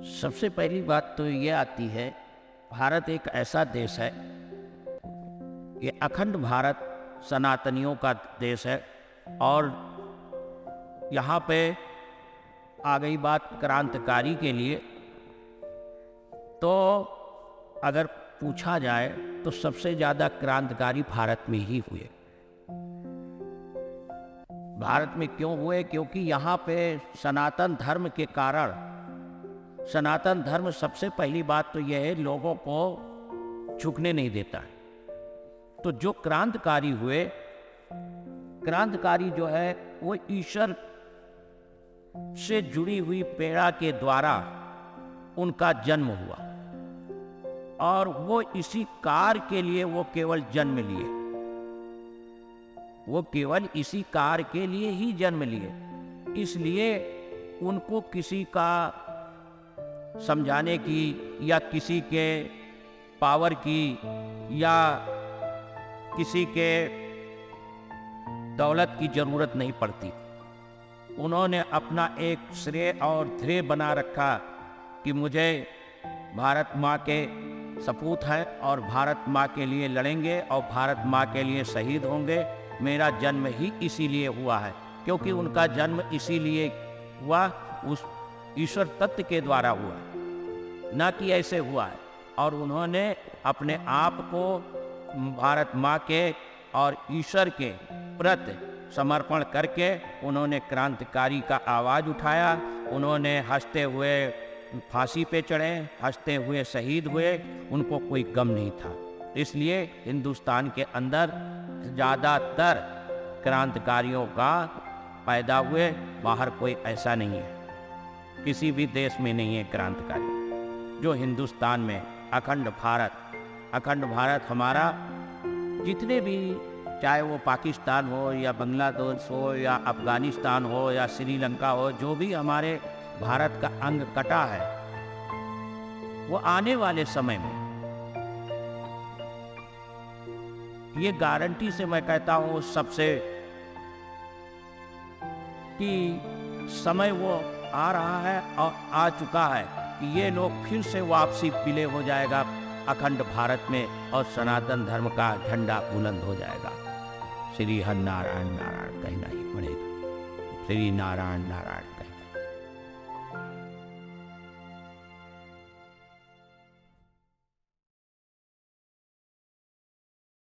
सबसे पहली बात तो ये आती है, भारत एक ऐसा देश है, ये अखंड भारत सनातनियों का देश है। और यहाँ पे आ गई बात क्रांतिकारी के लिए, तो अगर पूछा जाए तो सबसे ज़्यादा क्रांतिकारी भारत में ही हुए। भारत में क्यों हुए? क्योंकि यहाँ पे सनातन धर्म के कारण, सनातन धर्म सबसे पहली बात तो यह है, लोगों को झुकने नहीं देता है। तो जो क्रांतिकारी हुए, क्रांतिकारी जो है वो ईश्वर से जुड़ी हुई प्रेरणा के द्वारा उनका जन्म हुआ, और वो इसी कार्य के लिए वो केवल जन्म लिए, वो केवल इसी कार्य के लिए ही जन्म लिए। इसलिए उनको किसी का समझाने की या किसी के पावर की या किसी के दौलत की जरूरत नहीं पड़ती। उन्होंने अपना एक श्रेय और ध्येय बना रखा कि मुझे भारत माँ के सपूत हैं और भारत माँ के लिए लड़ेंगे और भारत माँ के लिए शहीद होंगे। मेरा जन्म ही इसीलिए हुआ है, क्योंकि उनका जन्म इसीलिए हुआ, उस ईश्वर तत्व के द्वारा हुआ, ना कि ऐसे हुआ है। और उन्होंने अपने आप को भारत माँ के और ईश्वर के प्रति समर्पण करके उन्होंने क्रांतिकारी का आवाज़ उठाया। उन्होंने हंसते हुए फांसी पे चढ़े, हंसते हुए शहीद हुए, उनको कोई गम नहीं था। इसलिए हिंदुस्तान के अंदर ज़्यादातर क्रांतिकारियों का पैदा हुए, बाहर कोई ऐसा नहीं है, किसी भी देश में नहीं है क्रांतिकारी जो हिंदुस्तान में। अखंड भारत हमारा, जितने भी, चाहे वो पाकिस्तान हो या बांग्लादेश हो या अफगानिस्तान हो या श्रीलंका हो, जो भी हमारे भारत का अंग कटा है, वो आने वाले समय में, ये गारंटी से मैं कहता हूँ सबसे, कि समय वो आ रहा है और आ चुका है कि ये लोग फिर से वापसी विलय हो जाएगा अखंड भारत में, और सनातन धर्म का झंडा बुलंद हो जाएगा। श्री हर नारायण नारायण कहना ही पड़ेगा। श्री नारायण नारायण।